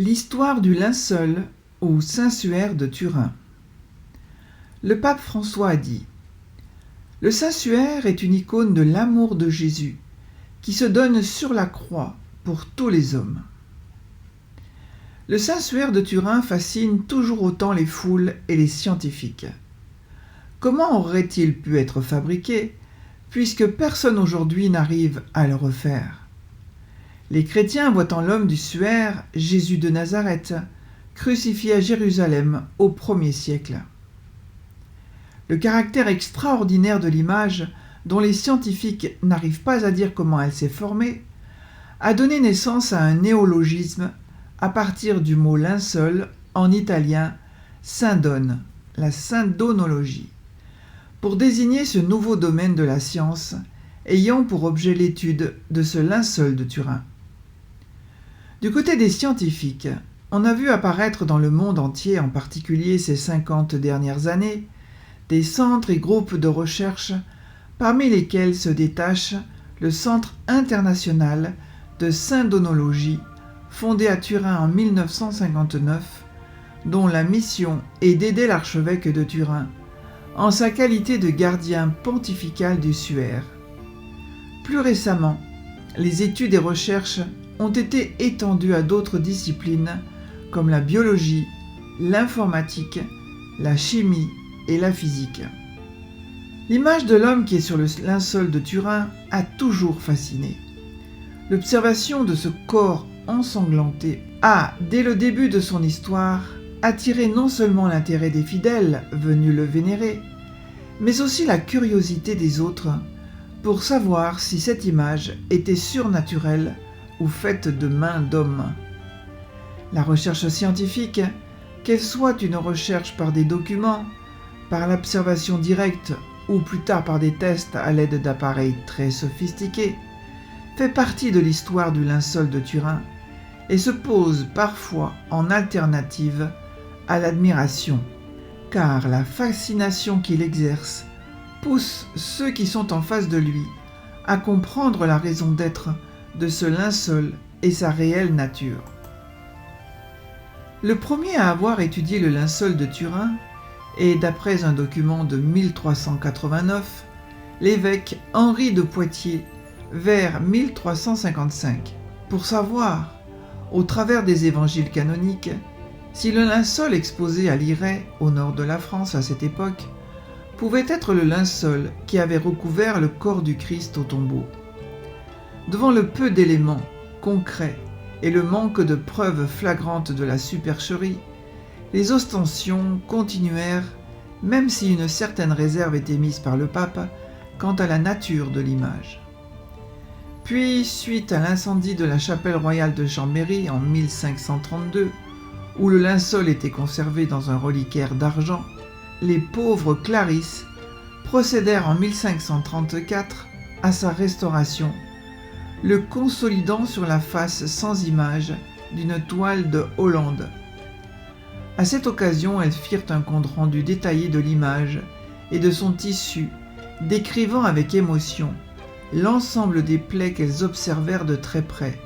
L'histoire du linceul au Saint-Suaire de Turin. Le pape François a dit : le Saint-Suaire est une icône de l'amour de Jésus qui se donne sur la croix pour tous les hommes. Le Saint-Suaire de Turin fascine toujours autant les foules et les scientifiques. Comment aurait-il pu être fabriqué, puisque personne aujourd'hui n'arrive à le refaire ? Les chrétiens voient en l'homme du Suaire Jésus de Nazareth, crucifié à Jérusalem au 1er siècle. Le caractère extraordinaire de l'image, dont les scientifiques n'arrivent pas à dire comment elle s'est formée, a donné naissance à un néologisme à partir du mot linceul, en italien syndone, la syndonologie, pour désigner ce nouveau domaine de la science ayant pour objet l'étude de ce linceul de Turin. Du côté des scientifiques, on a vu apparaître dans le monde entier, en particulier ces 50 dernières années, des centres et groupes de recherche, parmi lesquels se détache le Centre international de syndonologie, fondé à Turin en 1959, dont la mission est d'aider l'archevêque de Turin en sa qualité de gardien pontifical du Suaire. Plus récemment, les études et recherches ont été étendues à d'autres disciplines comme la biologie, l'informatique, la chimie et la physique. L'image de l'homme qui est sur le linceul de Turin a toujours fasciné. L'observation de ce corps ensanglanté a, dès le début de son histoire, attiré non seulement l'intérêt des fidèles venus le vénérer, mais aussi la curiosité des autres pour savoir si cette image était surnaturelle ou faite de mains d'hommes. La recherche scientifique, qu'elle soit une recherche par des documents, par l'observation directe ou plus tard par des tests à l'aide d'appareils très sophistiqués, fait partie de l'histoire du linceul de Turin et se pose parfois en alternative à l'admiration, car la fascination qu'il exerce pousse ceux qui sont en face de lui à comprendre la raison d'être de ce linceul et sa réelle nature. Le premier à avoir étudié le linceul de Turin est, d'après un document de 1389, l'évêque Henri de Poitiers vers 1355, pour savoir, au travers des évangiles canoniques, si le linceul exposé à Liray, au nord de la France à cette époque, pouvait être le linceul qui avait recouvert le corps du Christ au tombeau. Devant le peu d'éléments concrets et le manque de preuves flagrantes de la supercherie, les ostensions continuèrent, même si une certaine réserve était mise par le pape quant à la nature de l'image. Puis, suite à l'incendie de la chapelle royale de Chambéry en 1532, où le linceul était conservé dans un reliquaire d'argent, les pauvres Clarisses procédèrent en 1534 à sa restauration, le consolidant sur la face sans image d'une toile de Hollande. À cette occasion, elles firent un compte-rendu détaillé de l'image et de son tissu, décrivant avec émotion l'ensemble des plaies qu'elles observèrent de très près.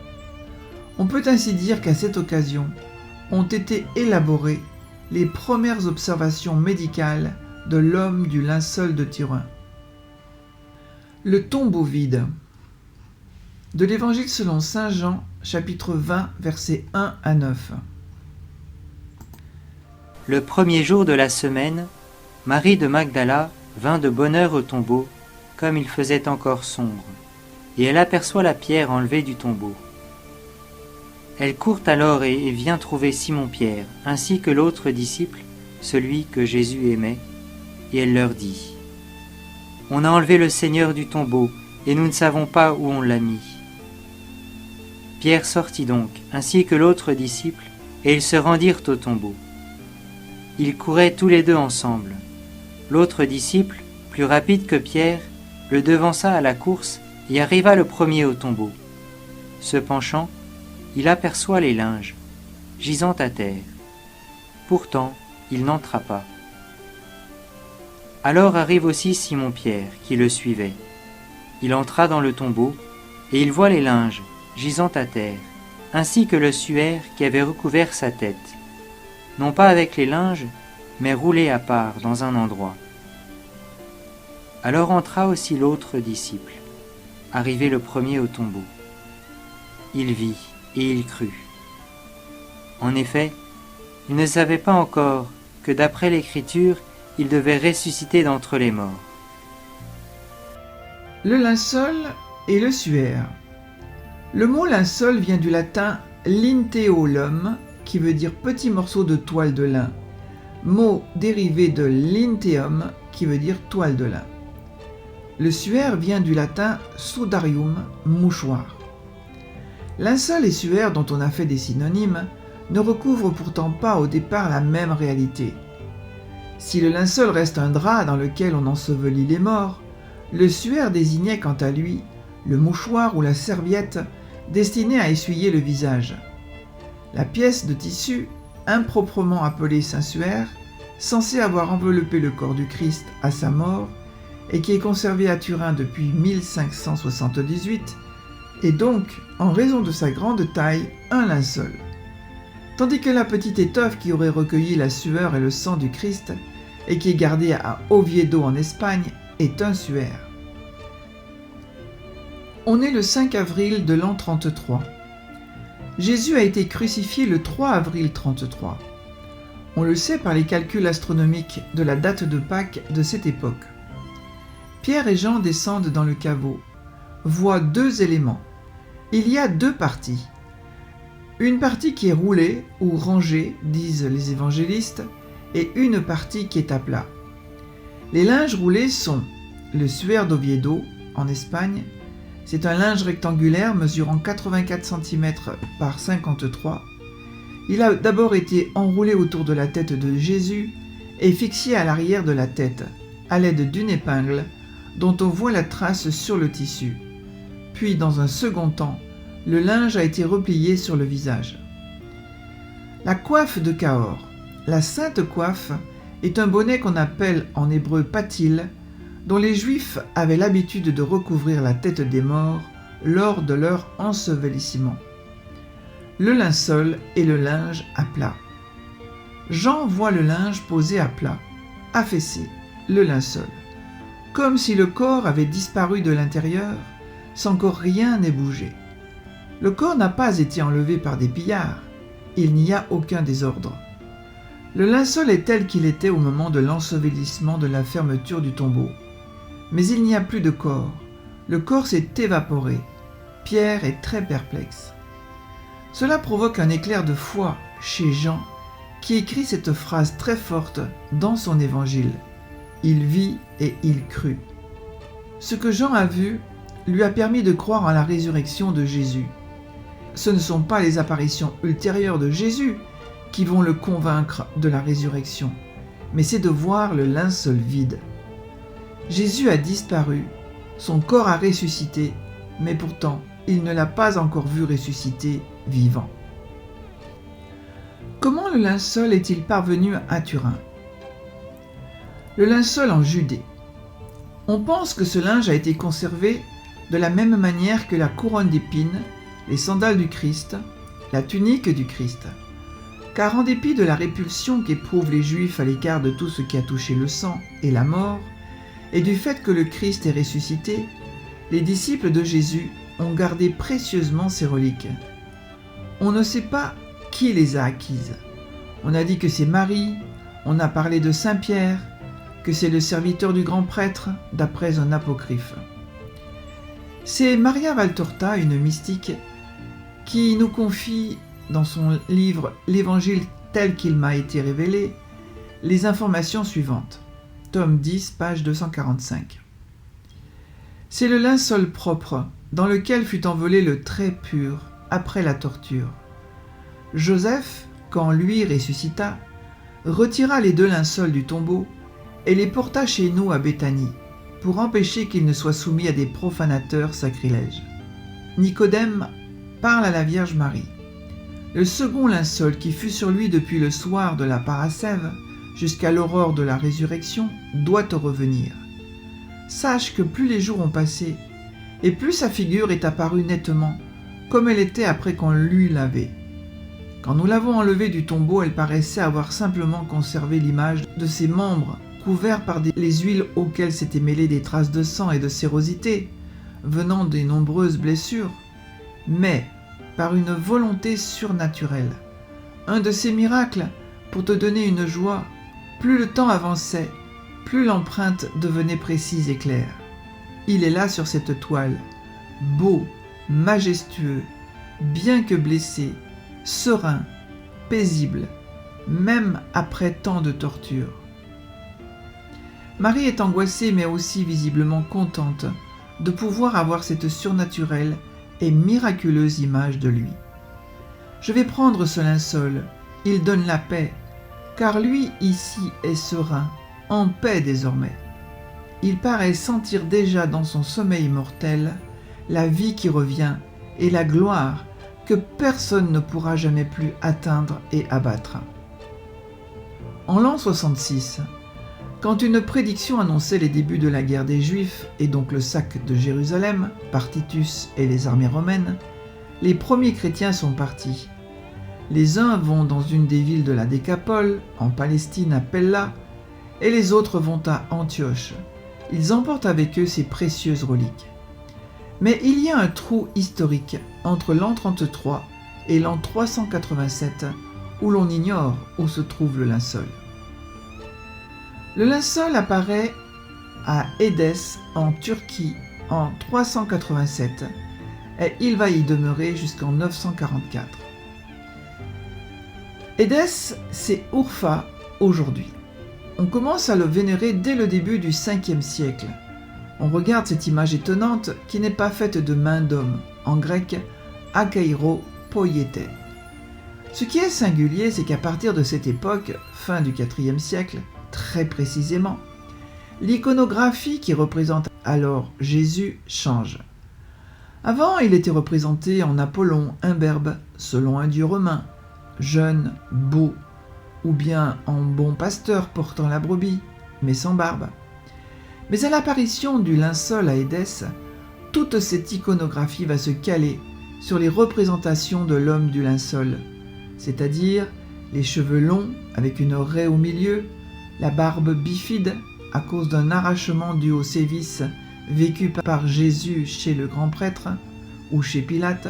On peut ainsi dire qu'à cette occasion ont été élaborées les premières observations médicales de l'homme du linceul de Turin. Le tombeau vide. De l'Évangile selon saint Jean, chapitre 20, versets 1 à 9. Le premier jour de la semaine, Marie de Magdala vint de bonne heure au tombeau, comme il faisait encore sombre, et elle aperçoit la pierre enlevée du tombeau. Elle court alors et vient trouver Simon-Pierre, ainsi que l'autre disciple, celui que Jésus aimait, et elle leur dit : « On a enlevé le Seigneur du tombeau, et nous ne savons pas où on l'a mis. » Pierre sortit donc, ainsi que l'autre disciple, et ils se rendirent au tombeau. Ils couraient tous les deux ensemble. L'autre disciple, plus rapide que Pierre, le devança à la course et arriva le premier au tombeau. Se penchant, il aperçoit les linges, gisant à terre. Pourtant, il n'entra pas. Alors arrive aussi Simon-Pierre, qui le suivait. Il entra dans le tombeau, et il voit les linges, gisant à terre, ainsi que le suaire qui avait recouvert sa tête, non pas avec les linges, mais roulé à part dans un endroit. Alors entra aussi l'autre disciple, arrivé le premier au tombeau. Il vit et il crut. En effet, il ne savait pas encore que d'après l'Écriture, il devait ressusciter d'entre les morts. Le linceul et le suaire. Le mot linceul vient du latin linteolum, qui veut dire petit morceau de toile de lin, mot dérivé de linteum, qui veut dire toile de lin. Le suaire vient du latin sudarium, mouchoir. Linceul et suaire, dont on a fait des synonymes, ne recouvrent pourtant pas au départ la même réalité. Si le linceul reste un drap dans lequel on ensevelit les morts, le suaire désignait quant à lui le mouchoir ou la serviette destinée à essuyer le visage. La pièce de tissu, improprement appelée saint-suaire, censée avoir enveloppé le corps du Christ à sa mort et qui est conservée à Turin depuis 1578, est donc, en raison de sa grande taille, un linceul. Tandis que la petite étoffe qui aurait recueilli la sueur et le sang du Christ et qui est gardée à Oviedo en Espagne est un suaire. On est le 5 avril de l'an 33. Jésus a été crucifié le 3 avril 33. On le sait par les calculs astronomiques de la date de Pâques de cette époque. Pierre et Jean descendent dans le caveau, voient deux éléments. Il y a deux parties. Une partie qui est roulée ou rangée, disent les évangélistes, et une partie qui est à plat. Les linges roulés sont le suaire d'Oviedo, en Espagne. C'est un linge rectangulaire mesurant 84 cm par 53. Il a d'abord été enroulé autour de la tête de Jésus et fixé à l'arrière de la tête, à l'aide d'une épingle dont on voit la trace sur le tissu. Puis, dans un second temps, le linge a été replié sur le visage. La coiffe de Cahors, la sainte coiffe, est un bonnet qu'on appelle en hébreu patil, dont les Juifs avaient l'habitude de recouvrir la tête des morts lors de leur ensevelissement. Le linceul et le linge à plat. Jean voit le linge posé à plat, affaissé, le linceul, comme si le corps avait disparu de l'intérieur, sans que rien n'ait bougé. Le corps n'a pas été enlevé par des pillards, il n'y a aucun désordre. Le linceul est tel qu'il était au moment de l'ensevelissement de la fermeture du tombeau. Mais il n'y a plus de corps, le corps s'est évaporé. Pierre est très perplexe. Cela provoque un éclair de foi chez Jean, qui écrit cette phrase très forte dans son évangile. Il vit et il crut. Ce que Jean a vu lui a permis de croire en la résurrection de Jésus. Ce ne sont pas les apparitions ultérieures de Jésus qui vont le convaincre de la résurrection, mais c'est de voir le linceul vide. Jésus a disparu, son corps a ressuscité, mais pourtant, il ne l'a pas encore vu ressusciter vivant. Comment le linceul est-il parvenu à Turin? Le linceul en Judée. On pense que ce linge a été conservé de la même manière que la couronne d'épines, les sandales du Christ, la tunique du Christ. Car en dépit de la répulsion qu'éprouvent les Juifs à l'égard de tout ce qui a touché le sang et la mort, et du fait que le Christ est ressuscité, les disciples de Jésus ont gardé précieusement ces reliques. On ne sait pas qui les a acquises. On a dit que c'est Marie, on a parlé de Saint Pierre, que c'est le serviteur du grand prêtre, d'après un apocryphe. C'est Maria Valtorta, une mystique, qui nous confie dans son livre « L'Évangile tel qu'il m'a été révélé » les informations suivantes. Tome 10, page 245. C'est le linceul propre dans lequel fut envolé le trait pur après la torture. Joseph, quand lui ressuscita, retira les deux linceuls du tombeau et les porta chez nous à Béthanie, pour empêcher qu'ils ne soient soumis à des profanateurs sacrilèges. Nicodème parle à la Vierge Marie. Le second linceul qui fut sur lui depuis le soir de la Parascève jusqu'à l'aurore de la résurrection doit te revenir. Sache que plus les jours ont passé, et plus sa figure est apparue nettement, comme elle était après qu'on l'eut lavée. Quand nous l'avons enlevée du tombeau, elle paraissait avoir simplement conservé l'image de ses membres, couverts par les huiles auxquelles s'étaient mêlées des traces de sang et de sérosité, venant des nombreuses blessures, mais par une volonté surnaturelle. Un de ces miracles, pour te donner une joie, plus le temps avançait, plus l'empreinte devenait précise et claire. Il est là sur cette toile, beau, majestueux, bien que blessé, serein, paisible, même après tant de tortures. Marie est angoissée mais aussi visiblement contente de pouvoir avoir cette surnaturelle et miraculeuse image de lui. Je vais prendre ce linceul, il donne la paix, car lui ici est serein, en paix désormais. Il paraît sentir déjà dans son sommeil mortel la vie qui revient et la gloire que personne ne pourra jamais plus atteindre et abattre. En l'an 66, quand une prédiction annonçait les débuts de la guerre des Juifs et donc le sac de Jérusalem par Titus et les armées romaines, les premiers chrétiens sont partis. Les uns vont dans une des villes de la Décapole, en Palestine à Pella, et les autres vont à Antioche. Ils emportent avec eux ces précieuses reliques. Mais il y a un trou historique entre l'an 33 et l'an 387 où l'on ignore où se trouve le linceul. Le linceul apparaît à Édesse en Turquie en 387 et il va y demeurer jusqu'en 944. Édesse, c'est Urfa aujourd'hui. On commence à le vénérer dès le début du 5e siècle. On regarde cette image étonnante qui n'est pas faite de main d'homme, en grec akairo poiete. Ce qui est singulier, c'est qu'à partir de cette époque, fin du IVe siècle, très précisément, l'iconographie qui représente alors Jésus change. Avant, il était représenté en Apollon, imberbe, selon un dieu romain, jeune, beau, ou bien en bon pasteur portant la brebis, mais sans barbe. Mais à l'apparition du linceul à Édesse, toute cette iconographie va se caler sur les représentations de l'homme du linceul, c'est-à-dire les cheveux longs avec une raie au milieu, la barbe bifide à cause d'un arrachement dû au sévice vécu par Jésus chez le grand prêtre ou chez Pilate,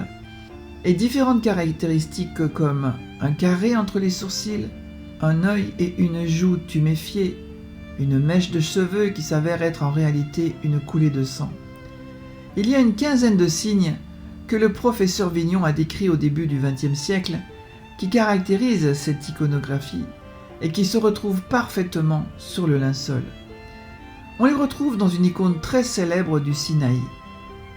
et différentes caractéristiques comme un carré entre les sourcils, un œil et une joue tuméfiée, une mèche de cheveux qui s'avère être en réalité une coulée de sang. Il y a une quinzaine de signes que le professeur Vignon a décrits au début du XXe siècle qui caractérisent cette iconographie et qui se retrouvent parfaitement sur le linceul. On les retrouve dans une icône très célèbre du Sinaï,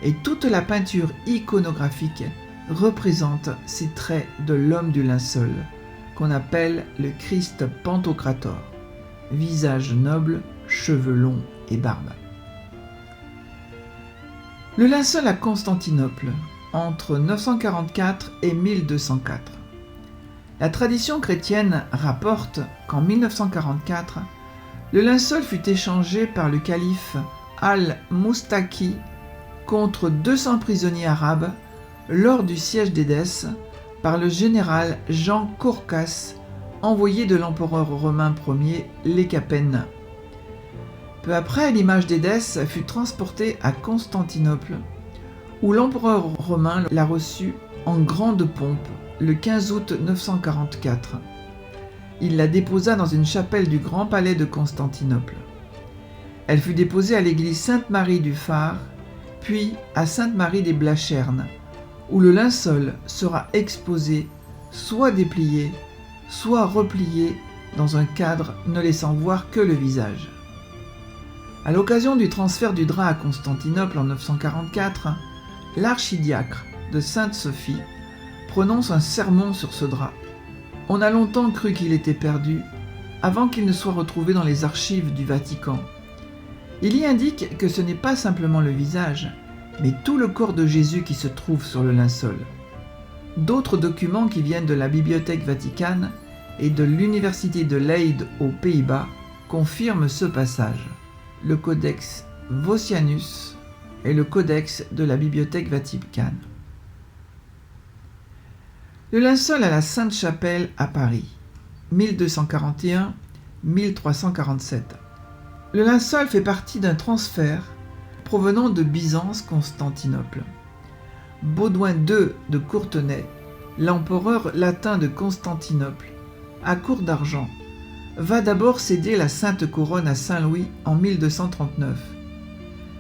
et toute la peinture iconographique représente ces traits de l'homme du linceul, qu'on appelle le Christ Pantocrator, visage noble, cheveux longs et barbe. Le linceul à Constantinople, entre 944 et 1204. La tradition chrétienne rapporte qu'en 1944, le linceul fut échangé par le calife al-Moustaki contre 200 prisonniers arabes lors du siège d'Édesse par le général Jean Corcas, envoyé de l'empereur romain Ier Lécapène. Peu après, l'image d'Édesse fut transportée à Constantinople, où l'empereur romain l'a reçue en grande pompe le 15 août 944. Il la déposa dans une chapelle du Grand Palais de Constantinople. Elle fut déposée à l'église Sainte-Marie du Phare, puis à Sainte-Marie des Blachernes, où le linceul sera exposé, soit déplié, soit replié dans un cadre ne laissant voir que le visage. À l'occasion du transfert du drap à Constantinople en 944, l'archidiacre de Sainte-Sophie prononce un sermon sur ce drap. On a longtemps cru qu'il était perdu, avant qu'il ne soit retrouvé dans les archives du Vatican. Il y indique que ce n'est pas simplement le visage, mais tout le corps de Jésus qui se trouve sur le linceul. D'autres documents qui viennent de la Bibliothèque Vaticane et de l'Université de Leyde aux Pays-Bas confirment ce passage. Le Codex Vossianus et le Codex de la Bibliothèque Vaticane. Le linceul à la Sainte-Chapelle à Paris, 1241-1347. Le linceul fait partie d'un transfert provenant de Byzance-Constantinople. Baudouin II de Courtenay, l'empereur latin de Constantinople, à court d'argent, va d'abord céder la Sainte Couronne à Saint-Louis en 1239.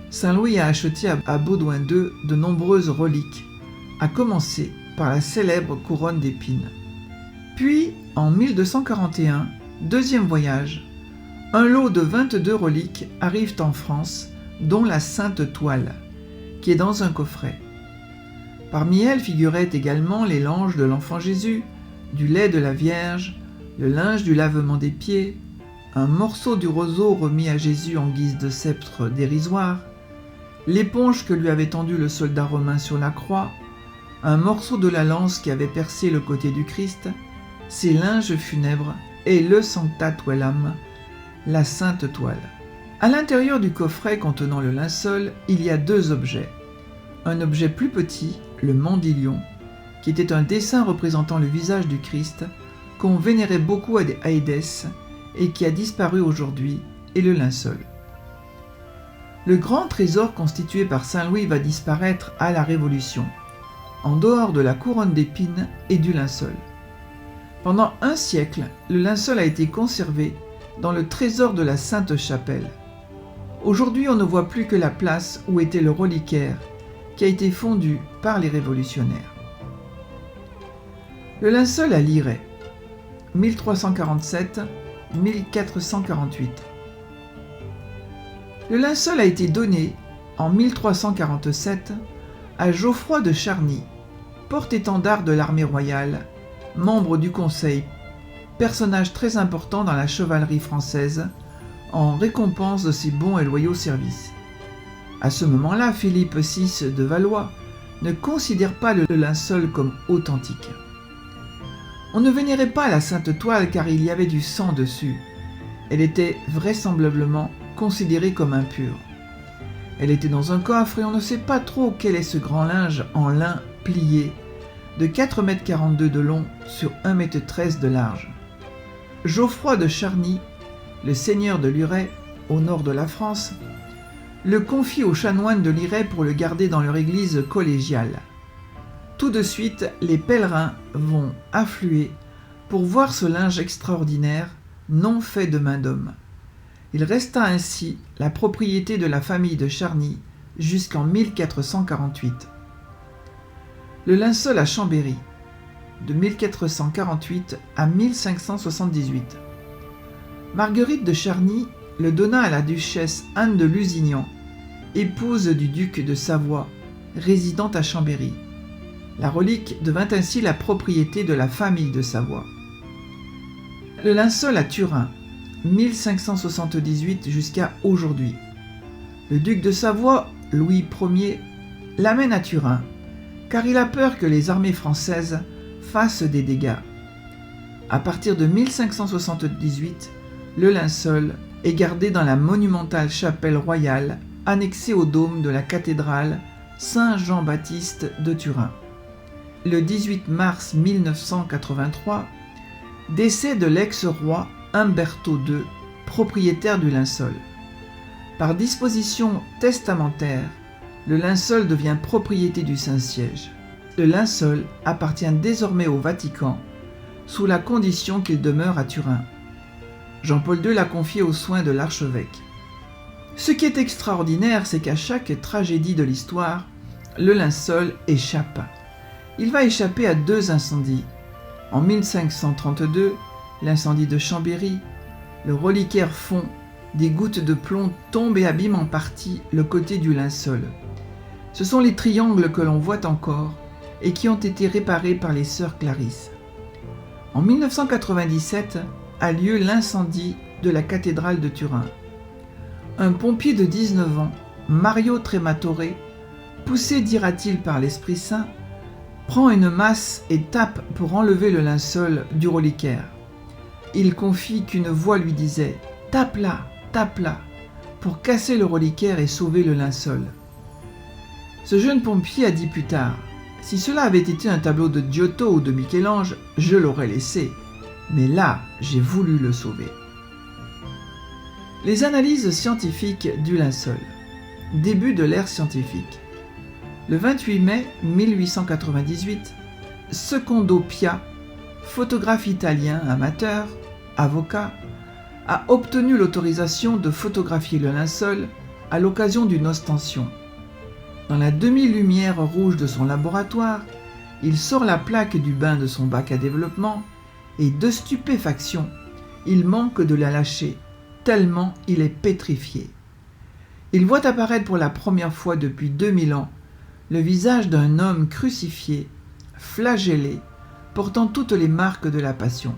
Saint-Louis a acheté à Baudouin II de nombreuses reliques, à commencer par la célèbre couronne d'épines. Puis, en 1241, deuxième voyage, un lot de 22 reliques arrivent en France, dont la Sainte Toile, qui est dans un coffret. Parmi elles figuraient également les langes de l'enfant Jésus, du lait de la Vierge, le linge du lavement des pieds, un morceau du roseau remis à Jésus en guise de sceptre dérisoire, l'éponge que lui avait tendue le soldat romain sur la croix, un morceau de la lance qui avait percé le côté du Christ, ses linges funèbres et le Sancta Tuellam, la Sainte Toile. À l'intérieur du coffret contenant le linceul, il y a deux objets. Un objet plus petit, le mandilion, qui était un dessin représentant le visage du Christ, qu'on vénérait beaucoup à Édesse et qui a disparu aujourd'hui, et le linceul. Le grand trésor constitué par Saint-Louis va disparaître à la Révolution, en dehors de la couronne d'épines et du linceul. Pendant un siècle, le linceul a été conservé dans le trésor de la Sainte-Chapelle. Aujourd'hui, on ne voit plus que la place où était le reliquaire, qui a été fondu par les révolutionnaires. Le linceul à Liray, 1347-1448. Le linceul a été donné en 1347 à Geoffroy de Charny, porte-étendard de l'armée royale, membre du Conseil, personnage très important dans la chevalerie française, en récompense de ses bons et loyaux services. À ce moment-là, Philippe VI de Valois ne considère pas le linceul comme authentique. On ne vénérait pas la Sainte Toile car il y avait du sang dessus. Elle était vraisemblablement considérée comme impure. Elle était dans un coffre et on ne sait pas trop quel est ce grand linge en lin plié de 4,42 m de long sur 1,13 m de large. Geoffroy de Charny, le seigneur de Liray, au nord de la France, le confie aux chanoines de Liray pour le garder dans leur église collégiale. Tout de suite, les pèlerins vont affluer pour voir ce linge extraordinaire, non fait de main d'homme. Il resta ainsi la propriété de la famille de Charny jusqu'en 1448. Le linceul à Chambéry, de 1448 à 1578. Marguerite de Charny le donna à la duchesse Anne de Lusignan, épouse du duc de Savoie, résidant à Chambéry. La relique devint ainsi la propriété de la famille de Savoie. Le linceul à Turin, 1578 jusqu'à aujourd'hui. Le duc de Savoie, Louis Ier, l'amène à Turin, car il a peur que les armées françaises fassent des dégâts. À partir de 1578, le linceul est gardé dans la monumentale chapelle royale annexée au dôme de la cathédrale Saint-Jean-Baptiste de Turin. Le 18 mars 1983, décès de l'ex-roi Umberto II, propriétaire du linceul. Par disposition testamentaire, le linceul devient propriété du Saint-Siège. Le linceul appartient désormais au Vatican, sous la condition qu'il demeure à Turin. Jean-Paul II l'a confié aux soins de l'archevêque. Ce qui est extraordinaire, c'est qu'à chaque tragédie de l'histoire, le linceul échappe. Il va échapper à deux incendies. En 1532, l'incendie de Chambéry, le reliquaire fond, des gouttes de plomb tombent et abîment en partie le côté du linceul. Ce sont les triangles que l'on voit encore et qui ont été réparés par les sœurs Clarisse. En 1997 a lieu l'incendie de la cathédrale de Turin. Un pompier de 19 ans, Mario Trematore, poussé, dira-t-il, par l'Esprit Saint, prend une masse et tape pour enlever le linceul du reliquaire. Il confie qu'une voix lui disait « Tape là !» pour casser le reliquaire et sauver le linceul. Ce jeune pompier a dit plus tard « Si cela avait été un tableau de Giotto ou de Michel-Ange, je l'aurais laissé. Mais là, j'ai voulu le sauver. Les analyses scientifiques du linceul. Début de l'ère scientifique. Le 28 mai 1898, Secondo Pia, photographe italien amateur, avocat, a obtenu l'autorisation de photographier le linceul à l'occasion d'une ostension. Dans la demi-lumière rouge de son laboratoire, il sort la plaque du bain de son bac à développement et, de stupéfaction, il manque de la lâcher, tellement il est pétrifié. Il voit apparaître pour la première fois depuis 2000 ans le visage d'un homme crucifié, flagellé, portant toutes les marques de la passion.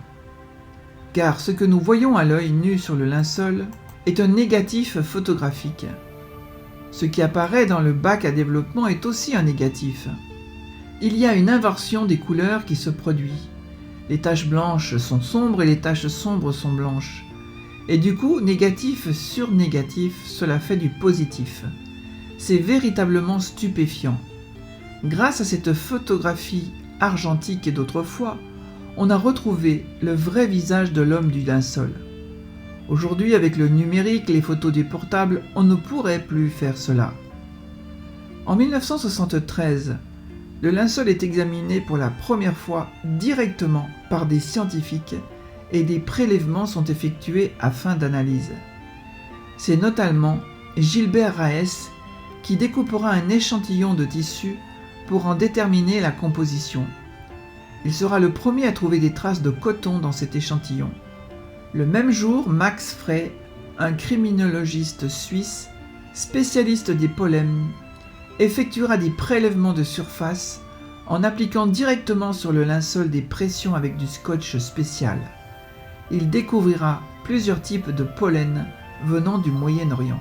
Car ce que nous voyons à l'œil nu sur le linceul est un négatif photographique. Ce qui apparaît dans le bac à développement est aussi un négatif. Il y a une inversion des couleurs qui se produit. Les taches blanches sont sombres et les taches sombres sont blanches. Et du coup, négatif sur négatif, cela fait du positif. C'est véritablement stupéfiant. Grâce à cette photographie argentique d'autrefois, on a retrouvé le vrai visage de l'homme du linceul. Aujourd'hui, avec le numérique, les photos du portable, on ne pourrait plus faire cela. En 1973, le linceul est examiné pour la première fois directement par des scientifiques et des prélèvements sont effectués à fin d'analyse. C'est notamment Gilbert Raes qui découpera un échantillon de tissu pour en déterminer la composition. Il sera le premier à trouver des traces de coton dans cet échantillon. Le même jour, Max Frey, un criminologiste suisse, spécialiste des pollens, effectuera des prélèvements de surface en appliquant directement sur le linceul des pressions avec du scotch spécial. Il découvrira plusieurs types de pollen venant du Moyen-Orient.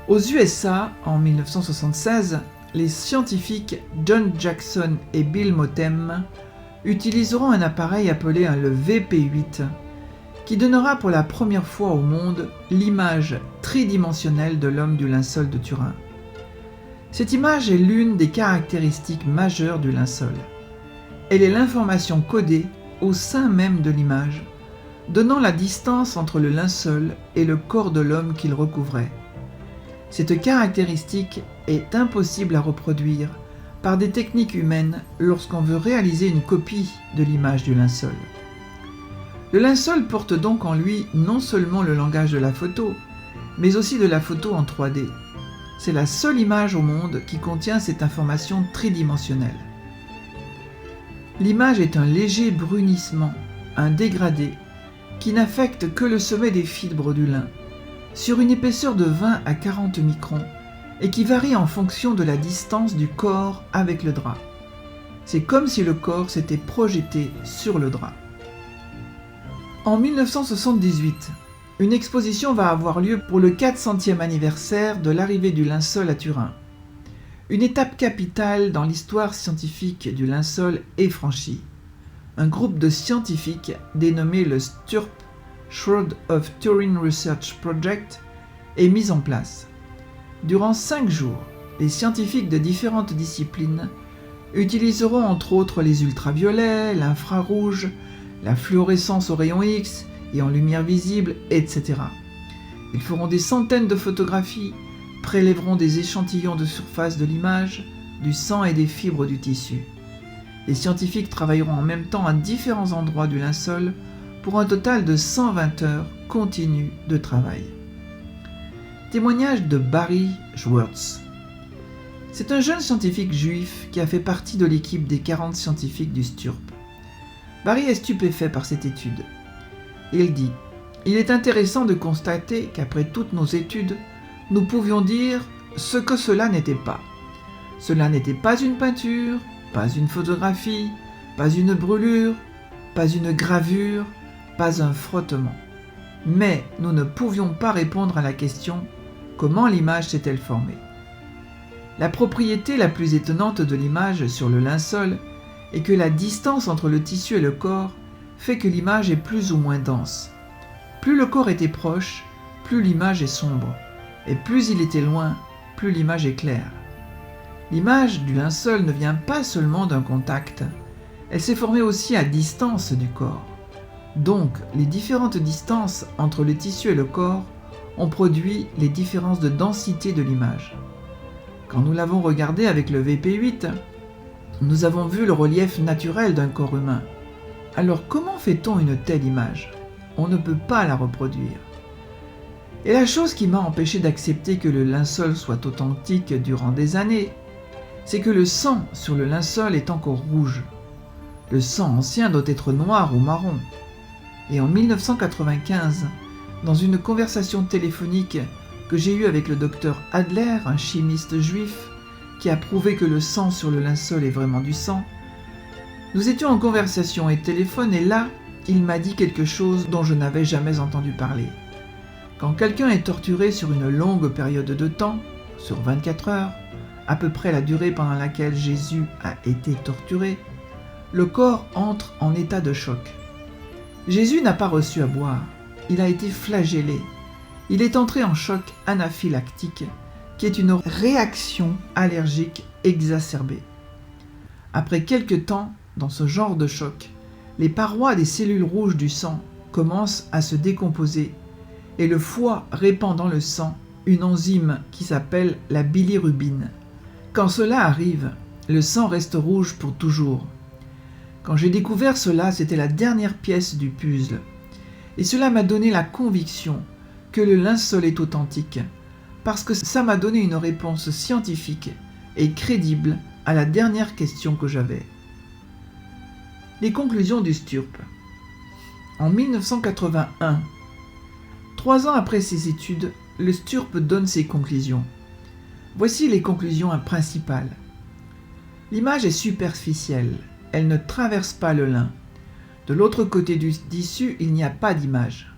Aux USA, en 1976, les scientifiques John Jackson et Bill Motem utiliseront un appareil appelé le VP8 qui donnera pour la première fois au monde l'image tridimensionnelle de l'homme du linceul de Turin. Cette image est l'une des caractéristiques majeures du linceul. Elle est l'information codée au sein même de l'image, donnant la distance entre le linceul et le corps de l'homme qu'il recouvrait. Cette caractéristique est impossible à reproduire par des techniques humaines lorsqu'on veut réaliser une copie de l'image du linceul. Le linceul porte donc en lui non seulement le langage de la photo, mais aussi de la photo en 3D. C'est la seule image au monde qui contient cette information tridimensionnelle. L'image est un léger brunissement, un dégradé, qui n'affecte que le sommet des fibres du lin, sur une épaisseur de 20 à 40 microns, et qui varie en fonction de la distance du corps avec le drap. C'est comme si le corps s'était projeté sur le drap. En 1978, une exposition va avoir lieu pour le 400e anniversaire de l'arrivée du linceul à Turin. Une étape capitale dans l'histoire scientifique du linceul est franchie. Un groupe de scientifiques dénommé le STURP, Shroud of Turin Research Project, est mis en place. Durant 5 jours, les scientifiques de différentes disciplines utiliseront entre autres les ultraviolets, l'infrarouge, la fluorescence au rayon X et en lumière visible, etc. Ils feront des centaines de photographies, prélèveront des échantillons de surface de l'image, du sang et des fibres du tissu. Les scientifiques travailleront en même temps à différents endroits du linceul pour un total de 120 heures continues de travail. Témoignage de Barry Schwartz. C'est un jeune scientifique juif qui a fait partie de l'équipe des 40 scientifiques du STURP. Barry est stupéfait par cette étude. Il dit « Il est intéressant de constater qu'après toutes nos études, nous pouvions dire ce que cela n'était pas. Cela n'était pas une peinture, pas une photographie, pas une brûlure, pas une gravure, pas un frottement. Mais nous ne pouvions pas répondre à la question « Comment l'image s'est-elle formée ?» La propriété la plus étonnante de l'image sur le linceul est que la distance entre le tissu et le corps fait que l'image est plus ou moins dense. Plus le corps était proche, plus l'image est sombre, et plus il était loin, plus l'image est claire. L'image du linceul ne vient pas seulement d'un contact, elle s'est formée aussi à distance du corps. Donc, les différentes distances entre le tissu et le corps ont produit les différences de densité de l'image. Quand nous l'avons regardé avec le VP8, nous avons vu le relief naturel d'un corps humain. Alors comment fait-on une telle image? On ne peut pas la reproduire. Et la chose qui m'a empêché d'accepter que le linceul soit authentique durant des années, c'est que le sang sur le linceul est encore rouge. Le sang ancien doit être noir ou marron. Et en 1995, dans une conversation téléphonique que j'ai eue avec le docteur Adler, un chimiste juif, qui a prouvé que le sang sur le linceul est vraiment du sang, nous étions en conversation et téléphone et là, il m'a dit quelque chose dont je n'avais jamais entendu parler. Quand quelqu'un est torturé sur une longue période de temps, sur 24 heures, à peu près la durée pendant laquelle Jésus a été torturé, le corps entre en état de choc. Jésus n'a pas reçu à boire, il a été flagellé. Il est entré en choc anaphylactique, qui est une réaction allergique exacerbée. Après quelque temps, dans ce genre de choc, les parois des cellules rouges du sang commencent à se décomposer et le foie répand dans le sang une enzyme qui s'appelle la bilirubine. Quand cela arrive, le sang reste rouge pour toujours. Quand j'ai découvert cela, c'était la dernière pièce du puzzle. Et cela m'a donné la conviction que le linceul est authentique, parce que ça m'a donné une réponse scientifique et crédible à la dernière question que j'avais. Les conclusions du STURP. En 1981, 3 ans après ses études, le STURP donne ses conclusions. Voici les conclusions principales. L'image est superficielle, elle ne traverse pas le lin. De l'autre côté du tissu, il n'y a pas d'image.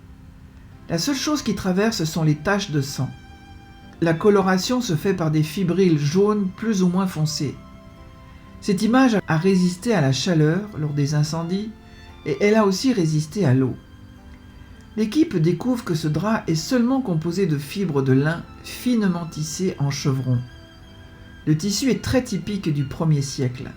La seule chose qui traverse sont les taches de sang. La coloration se fait par des fibrilles jaunes plus ou moins foncées. Cette image a résisté à la chaleur lors des incendies et elle a aussi résisté à l'eau. L'équipe découvre que ce drap est seulement composé de fibres de lin finement tissées en chevron. Le tissu est très typique du 1er siècle.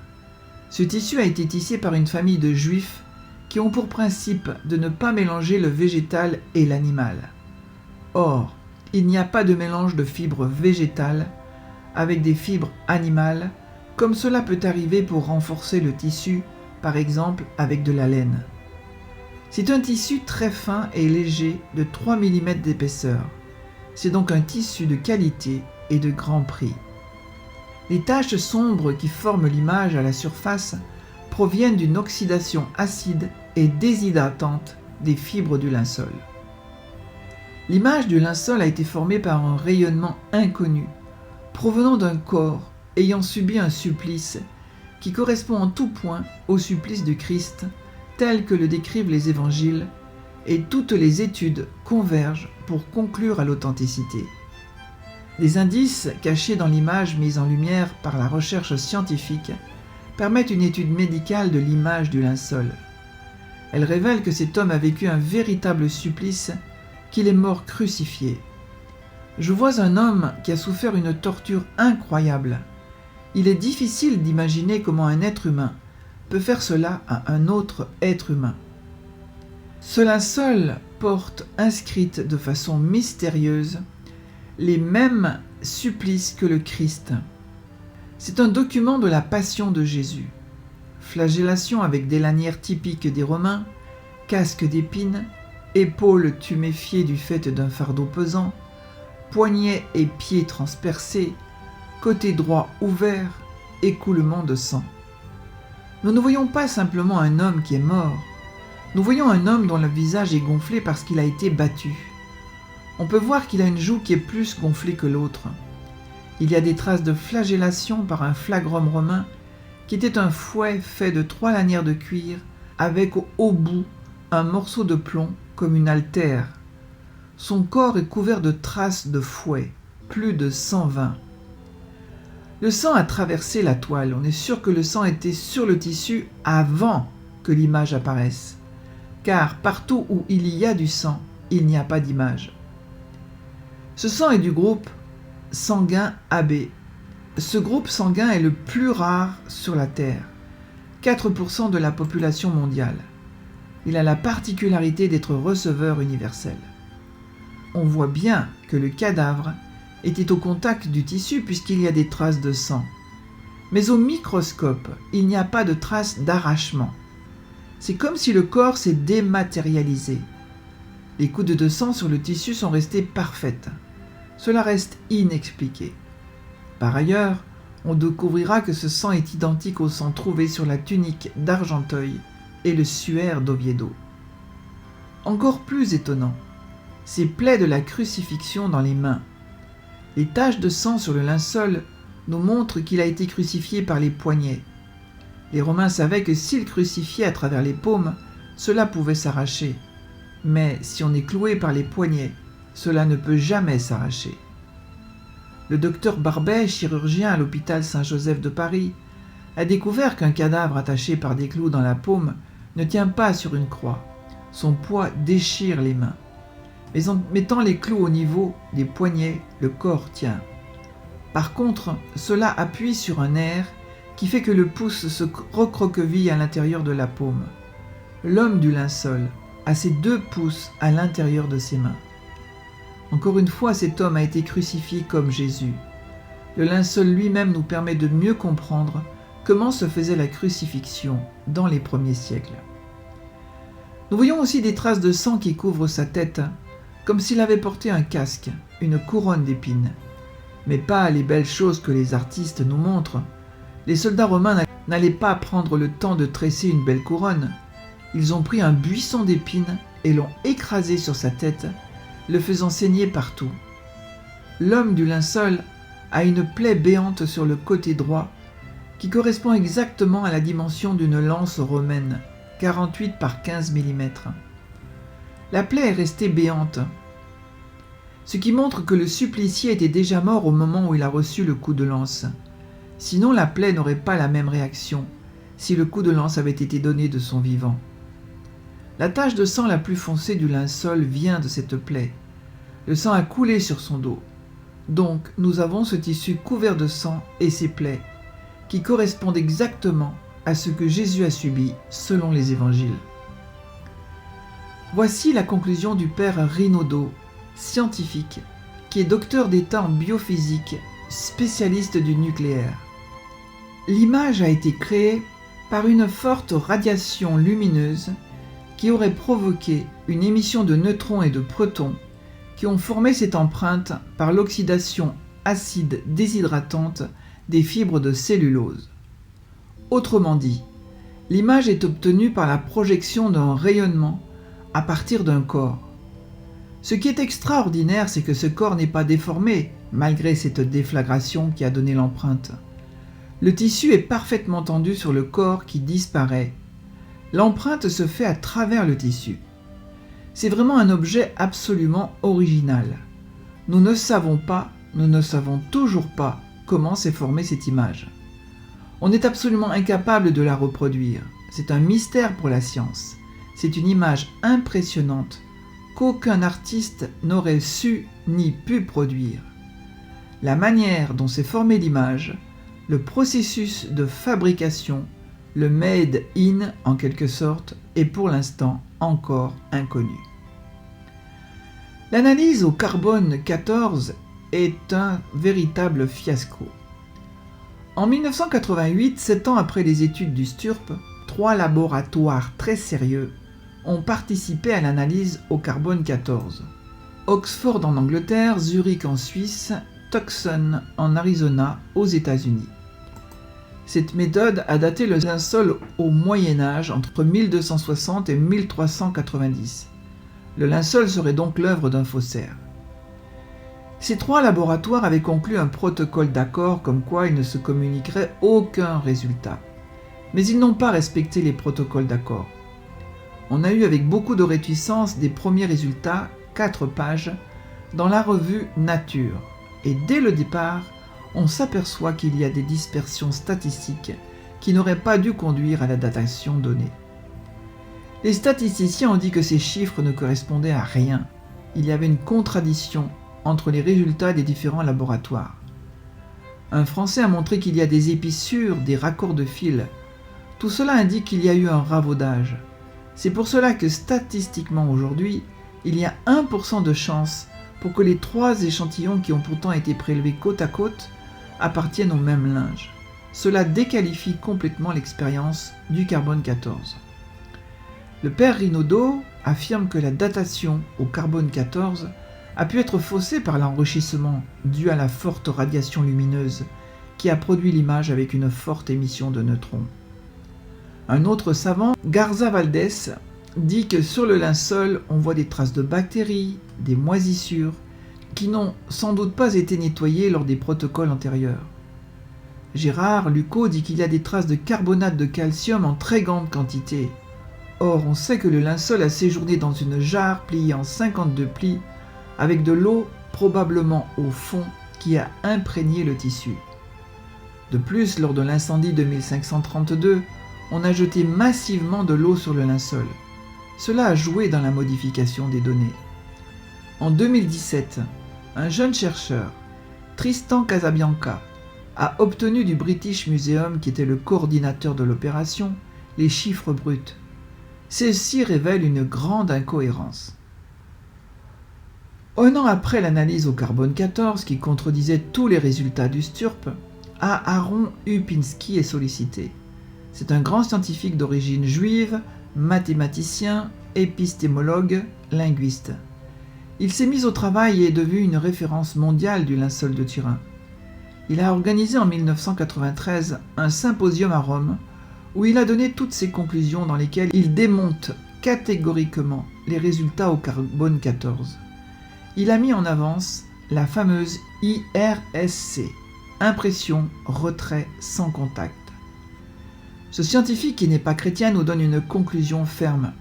Ce tissu a été tissé par une famille de juifs qui ont pour principe de ne pas mélanger le végétal et l'animal. Or, il n'y a pas de mélange de fibres végétales avec des fibres animales, comme cela peut arriver pour renforcer le tissu, par exemple avec de la laine. C'est un tissu très fin et léger de 3 mm d'épaisseur. C'est donc un tissu de qualité et de grand prix. Les taches sombres qui forment l'image à la surface proviennent d'une oxydation acide et déshydratante des fibres du linceul. L'image du linceul a été formée par un rayonnement inconnu, provenant d'un corps ayant subi un supplice qui correspond en tout point au supplice du Christ, tel que le décrivent les évangiles, et toutes les études convergent pour conclure à l'authenticité. Les indices cachés dans l'image mise en lumière par la recherche scientifique permettent une étude médicale de l'image du linceul. Elle révèle que cet homme a vécu un véritable supplice, qu'il est mort crucifié. Je vois un homme qui a souffert une torture incroyable. Il est difficile d'imaginer comment un être humain peut faire cela à un autre être humain. Ce linceul porte inscrites de façon mystérieuse les mêmes supplices que le Christ. C'est un document de la passion de Jésus. Flagellation avec des lanières typiques des Romains, casque d'épines, épaules tuméfiées du fait d'un fardeau pesant, poignets et pieds transpercés, côté droit ouvert, écoulement de sang. Nous ne voyons pas simplement un homme qui est mort, nous voyons un homme dont le visage est gonflé parce qu'il a été battu. On peut voir qu'il a une joue qui est plus gonflée que l'autre. Il y a des traces de flagellation par un flagrum romain qui était un fouet fait de 3 lanières de cuir avec au bout un morceau de plomb comme une altère. Son corps est couvert de traces de fouet, plus de 120. Le sang a traversé la toile, on est sûr que le sang était sur le tissu avant que l'image apparaisse, car partout où il y a du sang, il n'y a pas d'image. Ce sang est du groupe sanguin AB. ce groupe sanguin est le plus rare sur la Terre, 4% de la population mondiale. Il a la particularité d'être receveur universel. On voit bien que le cadavre était au contact du tissu puisqu'il y a des traces de sang. Mais au microscope, il n'y a pas de traces d'arrachement. C'est comme si le corps s'est dématérialisé. Les gouttes de sang sur le tissu sont restées parfaites. Cela reste inexpliqué. Par ailleurs, on découvrira que ce sang est identique au sang trouvé sur la tunique d'Argenteuil et le suaire d'Oviedo. Encore plus étonnant, ces plaies de la crucifixion dans les mains. Les taches de sang sur le linceul nous montrent qu'il a été crucifié par les poignets. Les Romains savaient que s'ils crucifiaient à travers les paumes, cela pouvait s'arracher. Mais si on est cloué par les poignets, cela ne peut jamais s'arracher. Le docteur Barbet, chirurgien à l'hôpital Saint-Joseph de Paris, a découvert qu'un cadavre attaché par des clous dans la paume ne tient pas sur une croix. Son poids déchire les mains. Mais en mettant les clous au niveau des poignets, le corps tient. Par contre, cela appuie sur un nerf qui fait que le pouce se recroqueville à l'intérieur de la paume. L'homme du linceul a ses 2 pouces à l'intérieur de ses mains. Encore une fois, cet homme a été crucifié comme Jésus. Le linceul lui-même nous permet de mieux comprendre comment se faisait la crucifixion dans les premiers siècles. Nous voyons aussi des traces de sang qui couvrent sa tête, comme s'il avait porté un casque, une couronne d'épines. Mais pas les belles choses que les artistes nous montrent. Les soldats romains n'allaient pas prendre le temps de tresser une belle couronne. Ils ont pris un buisson d'épines et l'ont écrasé sur sa tête, le faisant saigner partout. L'homme du linceul a une plaie béante sur le côté droit qui correspond exactement à la dimension d'une lance romaine, 48 par 15 mm. La plaie est restée béante, ce qui montre que le supplicié était déjà mort au moment où il a reçu le coup de lance. Sinon, la plaie n'aurait pas la même réaction si le coup de lance avait été donné de son vivant. La tache de sang la plus foncée du linceul vient de cette plaie. Le sang a coulé sur son dos. Donc, nous avons ce tissu couvert de sang et ces plaies, qui correspondent exactement à ce que Jésus a subi selon les évangiles. Voici la conclusion du père Rinaudot, scientifique, qui est docteur d'État en biophysique, spécialiste du nucléaire. L'image a été créée par une forte radiation lumineuse qui aurait provoqué une émission de neutrons et de protons qui ont formé cette empreinte par l'oxydation acide déshydratante des fibres de cellulose. Autrement dit, l'image est obtenue par la projection d'un rayonnement à partir d'un corps. Ce qui est extraordinaire, c'est que ce corps n'est pas déformé malgré cette déflagration qui a donné l'empreinte. Le tissu est parfaitement tendu sur le corps qui disparaît. L'empreinte se fait à travers le tissu. C'est vraiment un objet absolument original. Nous ne savons toujours pas comment s'est formée cette image. On est absolument incapable de la reproduire. C'est un mystère pour la science. C'est une image impressionnante qu'aucun artiste n'aurait su ni pu produire. La manière dont s'est formée l'image, le processus de fabrication, le made in en quelque sorte, est pour l'instant encore inconnu. L'analyse au carbone 14 est un véritable fiasco. En 1988, 7 ans après les études du STURP, 3 laboratoires très sérieux ont participé à l'analyse au carbone 14. Oxford en Angleterre, Zurich en Suisse, Tucson en Arizona aux États-Unis. Cette méthode a daté le linceul au Moyen Âge entre 1260 et 1390. Le linceul serait donc l'œuvre d'un faussaire. Ces 3 laboratoires avaient conclu un protocole d'accord comme quoi il ne se communiquerait aucun résultat. Mais ils n'ont pas respecté les protocoles d'accord. On a eu avec beaucoup de réticence des premiers résultats, 4 pages, dans la revue Nature. Et dès le départ, on s'aperçoit qu'il y a des dispersions statistiques qui n'auraient pas dû conduire à la datation donnée. Les statisticiens ont dit que ces chiffres ne correspondaient à rien. Il y avait une contradiction entre les résultats des différents laboratoires. Un Français a montré qu'il y a des épissures, des raccords de fil. Tout cela indique qu'il y a eu un ravaudage. C'est pour cela que statistiquement aujourd'hui, il y a 1% de chance pour que les 3 échantillons qui ont pourtant été prélevés côte à côte appartiennent au même linge. Cela déqualifie complètement l'expérience du carbone 14. Le père Rinaudot affirme que la datation au carbone 14 a pu être faussée par l'enrichissement dû à la forte radiation lumineuse qui a produit l'image avec une forte émission de neutrons. Un autre savant, Garza Valdés, dit que sur le linceul, on voit des traces de bactéries, des moisissures, qui n'ont sans doute pas été nettoyées lors des protocoles antérieurs. Gérard Lucot dit qu'il y a des traces de carbonate de calcium en très grande quantité. Or, on sait que le linceul a séjourné dans une jarre pliée en 52 plis, avec de l'eau probablement au fond qui a imprégné le tissu. De plus, lors de l'incendie de 1532, on a jeté massivement de l'eau sur le linceul. Cela a joué dans la modification des données. En 2017, un jeune chercheur, Tristan Casabianca, a obtenu du British Museum, qui était le coordinateur de l'opération, les chiffres bruts. Ceux-ci révèlent une grande incohérence. Un an après l'analyse au carbone 14, qui contredisait tous les résultats du STURP, Aaron Upinski est sollicité. C'est un grand scientifique d'origine juive, mathématicien, épistémologue, linguiste. Il s'est mis au travail et est devenu une référence mondiale du linceul de Turin. Il a organisé en 1993 un symposium à Rome où il a donné toutes ses conclusions dans lesquelles il démonte catégoriquement les résultats au carbone 14. Il a mis en avance la fameuse IRSC, impression, retrait sans contact. Ce scientifique qui n'est pas chrétien nous donne une conclusion ferme.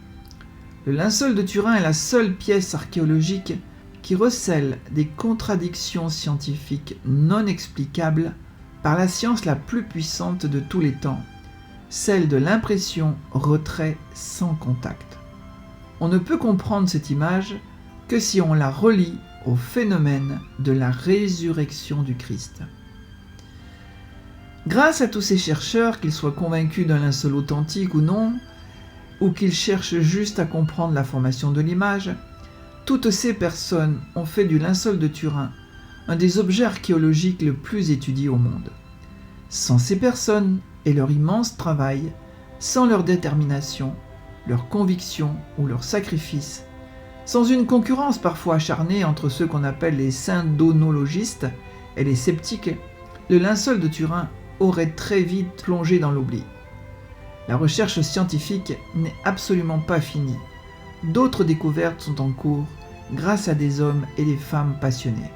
Le linceul de Turin est la seule pièce archéologique qui recèle des contradictions scientifiques non explicables par la science la plus puissante de tous les temps, celle de l'impression-retrait sans contact. On ne peut comprendre cette image que si on la relie au phénomène de la résurrection du Christ. Grâce à tous ces chercheurs, qu'ils soient convaincus d'un linceul authentique ou non, ou qu'ils cherchent juste à comprendre la formation de l'image, toutes ces personnes ont fait du linceul de Turin un des objets archéologiques le plus étudié au monde. Sans ces personnes et leur immense travail, sans leur détermination, leur conviction ou leur sacrifice, sans une concurrence parfois acharnée entre ceux qu'on appelle les syndonologistes et les sceptiques, le linceul de Turin aurait très vite plongé dans l'oubli. La recherche scientifique n'est absolument pas finie. D'autres découvertes sont en cours grâce à des hommes et des femmes passionnés.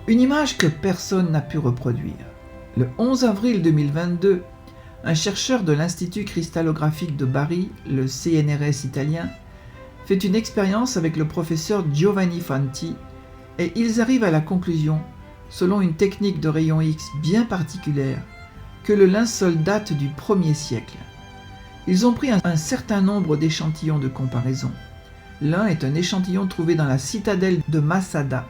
Une image que personne n'a pu reproduire. Le 11 avril 2022, un chercheur de l'Institut cristalographique de Bari, le CNRS italien, fait une expérience avec le professeur Giovanni Fanti et ils arrivent à la conclusion, selon une technique de rayon X bien particulière, que le linceul date du 1er siècle. Ils ont pris un certain nombre d'échantillons de comparaison. L'un est un échantillon trouvé dans la citadelle de Massada,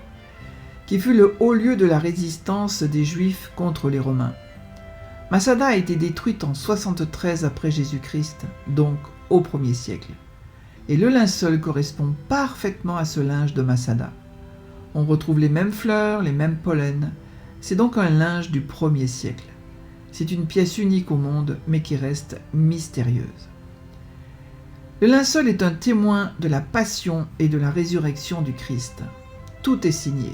qui fut le haut lieu de la résistance des Juifs contre les Romains. Massada a été détruite en 73 après Jésus-Christ, donc au 1er siècle. Et le linceul correspond parfaitement à ce linge de Massada. On retrouve les mêmes fleurs, les mêmes pollens. C'est donc un linge du 1er siècle. C'est une pièce unique au monde, mais qui reste mystérieuse. Le linceul est un témoin de la passion et de la résurrection du Christ. Tout est signé.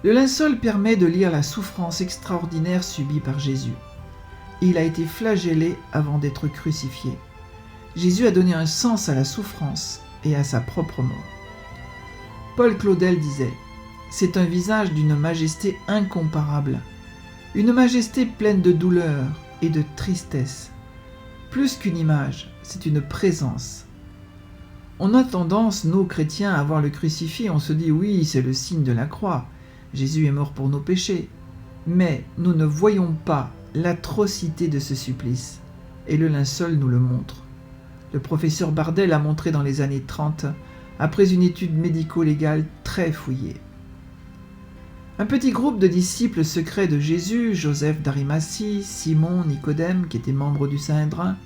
Le linceul permet de lire la souffrance extraordinaire subie par Jésus. Il a été flagellé avant d'être crucifié. Jésus a donné un sens à la souffrance et à sa propre mort. Paul Claudel disait « C'est un visage d'une majesté incomparable, une majesté pleine de douleur et de tristesse. Plus qu'une image, c'est une présence. » On a tendance, nous chrétiens, à voir le crucifix, on se dit « Oui, c'est le signe de la croix, Jésus est mort pour nos péchés. » Mais nous ne voyons pas l'atrocité de ce supplice, et le linceul nous le montre. Le professeur Bardel a montré dans les années 30, après une étude médico-légale très fouillée. Un petit groupe de disciples secrets de Jésus, Joseph d'Arimathie, Simon, Nicodème, qui étaient membres du Sanhédrin,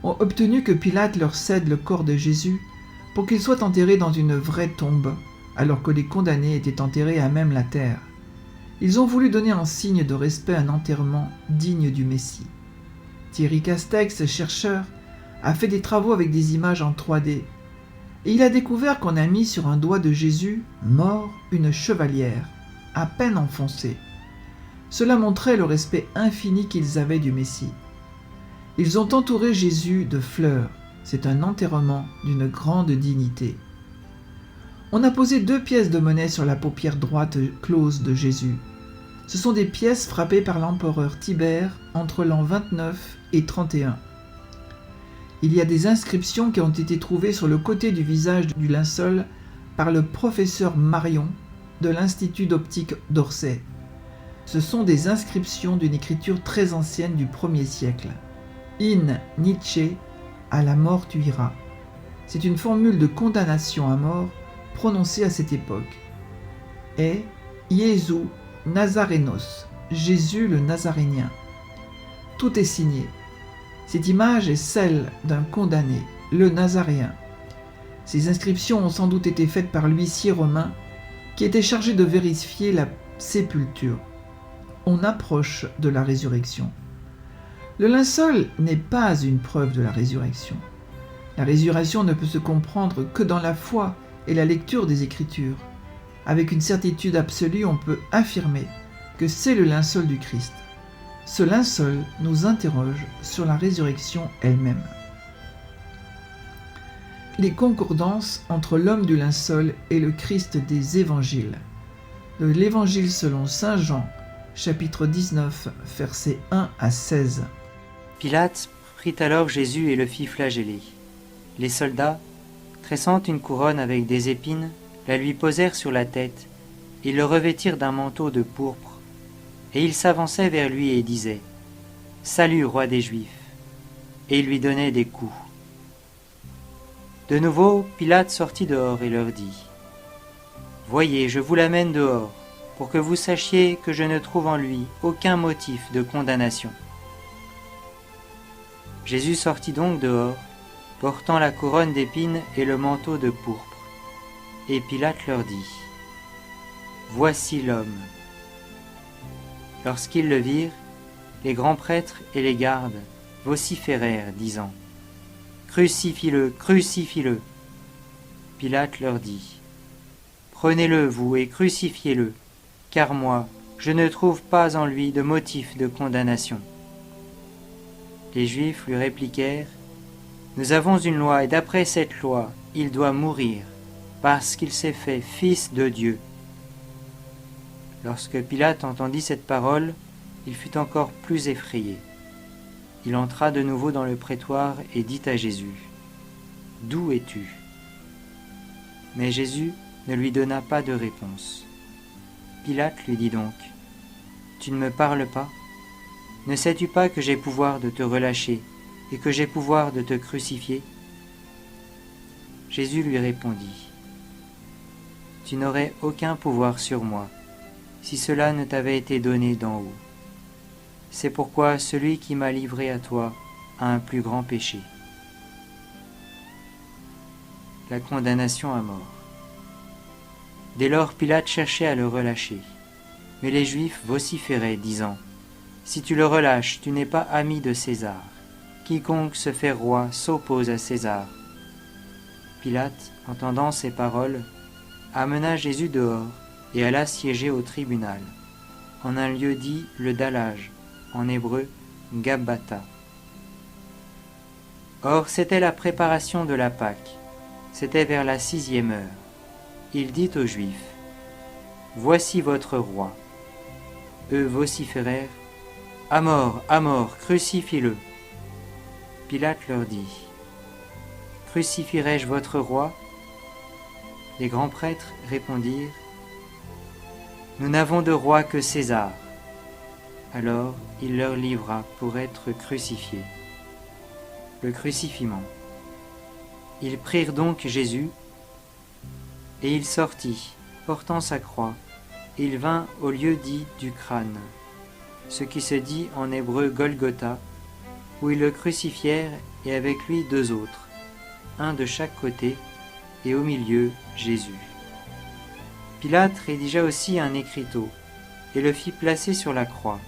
ont obtenu que Pilate leur cède le corps de Jésus pour qu'il soit enterré dans une vraie tombe, alors que les condamnés étaient enterrés à même la terre. Ils ont voulu donner en signe de respect un enterrement digne du Messie. Thierry Castex, chercheur, a fait des travaux avec des images en 3D, et il a découvert qu'on a mis sur un doigt de Jésus, mort, une chevalière, à peine enfoncée. Cela montrait le respect infini qu'ils avaient du Messie. Ils ont entouré Jésus de fleurs. C'est un enterrement d'une grande dignité. On a posé 2 pièces de monnaie sur la paupière droite close de Jésus. Ce sont des pièces frappées par l'empereur Tibère entre l'an 29 et 31. Il y a des inscriptions qui ont été trouvées sur le côté du visage du linceul par le professeur Marion de l'Institut d'optique d'Orsay. Ce sont des inscriptions d'une écriture très ancienne du 1er siècle. In Nietzsche, à la mort tu iras. C'est une formule de condamnation à mort prononcée à cette époque. Et Jésus Nazarénos, Jésus le Nazarénien. Tout est signé. Cette image est celle d'un condamné, le Nazaréen. Ces inscriptions ont sans doute été faites par l'huissier romain qui était chargé de vérifier la sépulture. On approche de la résurrection. Le linceul n'est pas une preuve de la résurrection. La résurrection ne peut se comprendre que dans la foi et la lecture des Écritures. Avec une certitude absolue, on peut affirmer que c'est le linceul du Christ. Ce linceul nous interroge sur la résurrection elle-même. Les concordances entre l'homme du linceul et le Christ des évangiles. De l'Évangile selon saint Jean, chapitre 19, versets 1 à 16. Pilate prit alors Jésus et le fit flageller. Les soldats, tressant une couronne avec des épines, la lui posèrent sur la tête, et le revêtirent d'un manteau de pourpre, et ils s'avançaient vers lui et disaient « Salut, roi des Juifs !» et ils lui donnaient des coups. De nouveau, Pilate sortit dehors et leur dit « Voyez, je vous l'amène dehors, pour que vous sachiez que je ne trouve en lui aucun motif de condamnation. » Jésus sortit donc dehors, portant la couronne d'épines et le manteau de pourpre. Et Pilate leur dit « Voici l'homme. » Lorsqu'ils le virent, les grands prêtres et les gardes vociférèrent, disant « Crucifie-le, crucifie-le » Pilate leur dit « Prenez-le, vous, et crucifiez-le, car moi, je ne trouve pas en lui de motif de condamnation. » Les Juifs lui répliquèrent « Nous avons une loi, et d'après cette loi, il doit mourir, parce qu'il s'est fait fils de Dieu. » Lorsque Pilate entendit cette parole, il fut encore plus effrayé. Il entra de nouveau dans le prétoire et dit à Jésus « D'où es-tu » Mais Jésus ne lui donna pas de réponse. Pilate lui dit donc « Tu ne me parles pas ? Ne sais-tu pas que j'ai pouvoir de te relâcher et que j'ai pouvoir de te crucifier ?» Jésus lui répondit « Tu n'aurais aucun pouvoir sur moi, si cela ne t'avait été donné d'en haut. C'est pourquoi celui qui m'a livré à toi a un plus grand péché. » La condamnation à mort. Dès lors Pilate cherchait à le relâcher, mais les Juifs vociféraient, disant « Si tu le relâches, tu n'es pas ami de César. Quiconque se fait roi s'oppose à César. » Pilate, entendant ces paroles, amena Jésus dehors et alla siéger au tribunal, en un lieu dit le dallage, en hébreu Gabbatha. Or c'était la préparation de la Pâque, c'était vers la 6e heure. Il dit aux Juifs « Voici votre roi. » Eux vociférèrent « À mort, crucifie-le » Pilate leur dit « Crucifierai-je votre roi ?» Les grands prêtres répondirent « Nous n'avons de roi que César. » Alors il leur livra pour être crucifié. Le crucifiement. Ils prirent donc Jésus, et il sortit, portant sa croix, il vint au lieu dit du crâne, ce qui se dit en hébreu Golgotha, où ils le crucifièrent et avec lui 2 autres, un de chaque côté, et au milieu Jésus. Pilate rédigea aussi un écriteau, et le fit placer sur la croix.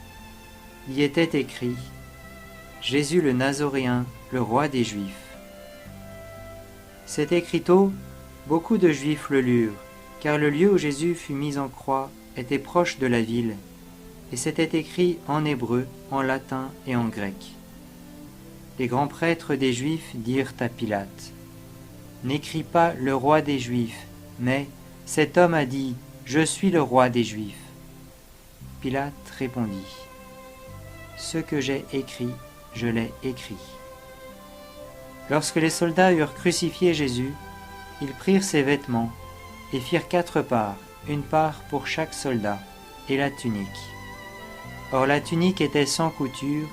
Il y était écrit « Jésus le Nazoréen, le roi des Juifs ». Cet écriteau, beaucoup de Juifs le lurent, car le lieu où Jésus fut mis en croix était proche de la ville, et c'était écrit en hébreu, en latin et en grec. Les grands prêtres des Juifs dirent à Pilate « N'écris pas le roi des Juifs, mais cet homme a dit « Je suis le roi des Juifs ». Pilate répondit « Ce que j'ai écrit, je l'ai écrit ». Lorsque les soldats eurent crucifié Jésus, ils prirent ses vêtements et firent 4 parts, une part pour chaque soldat, et la tunique. Or la tunique était sans couture,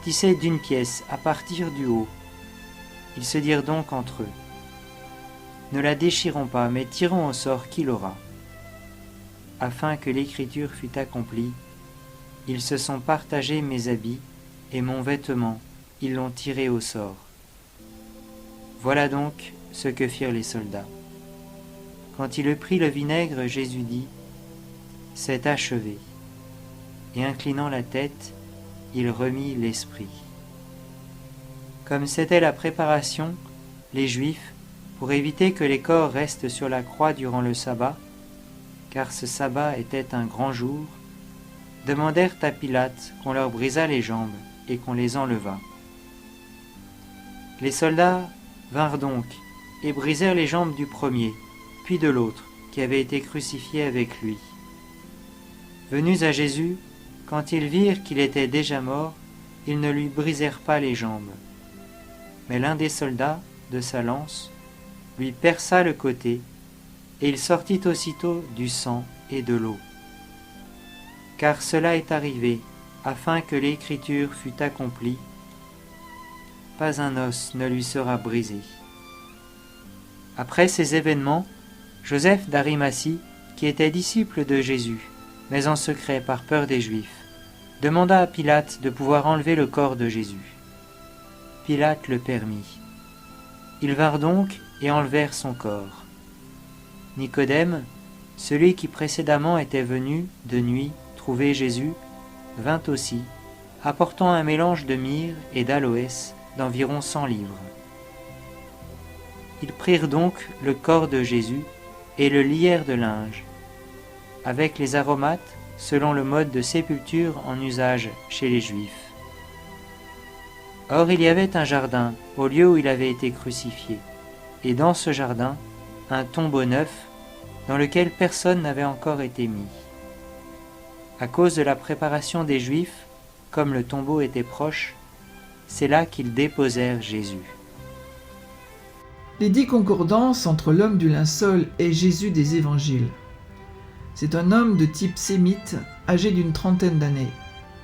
tissée d'une pièce à partir du haut. Ils se dirent donc entre eux « Ne la déchirons pas, mais tirons au sort qui l'aura. » Afin que l'écriture fût accomplie, ils se sont partagés mes habits, et mon vêtement, ils l'ont tiré au sort. Voilà donc ce que firent les soldats. Quand il eut pris le vinaigre, Jésus dit « C'est achevé ». Et inclinant la tête, il remit l'esprit. Comme c'était la préparation, les Juifs, pour éviter que les corps restent sur la croix durant le sabbat, car ce sabbat était un grand jour, demandèrent à Pilate qu'on leur brisât les jambes et qu'on les enlevât. Les soldats vinrent donc et brisèrent les jambes du premier, puis de l'autre, qui avait été crucifié avec lui. Venus à Jésus, quand ils virent qu'il était déjà mort, ils ne lui brisèrent pas les jambes. Mais l'un des soldats, de sa lance, lui perça le côté, et il sortit aussitôt du sang et de l'eau. Car cela est arrivé, afin que l'écriture fût accomplie, pas un os ne lui sera brisé. Après ces événements, Joseph d'Arimathie, qui était disciple de Jésus, mais en secret par peur des Juifs, demanda à Pilate de pouvoir enlever le corps de Jésus. Pilate le permit. Ils vinrent donc et enlevèrent son corps. Nicodème, celui qui précédemment était venu, de nuit, trouver Jésus, vint aussi, apportant un mélange de myrrhe et d'aloès d'environ 100 livres. Ils prirent donc le corps de Jésus et le lièrent de linge, avec les aromates selon le mode de sépulture en usage chez les Juifs. Or il y avait un jardin au lieu où il avait été crucifié, et dans ce jardin, un tombeau neuf, dans lequel personne n'avait encore été mis. À cause de la préparation des Juifs, comme le tombeau était proche, c'est là qu'ils déposèrent Jésus. Les 10 concordances entre l'homme du linceul et Jésus des évangiles. C'est un homme de type sémite, âgé d'une trentaine d'années.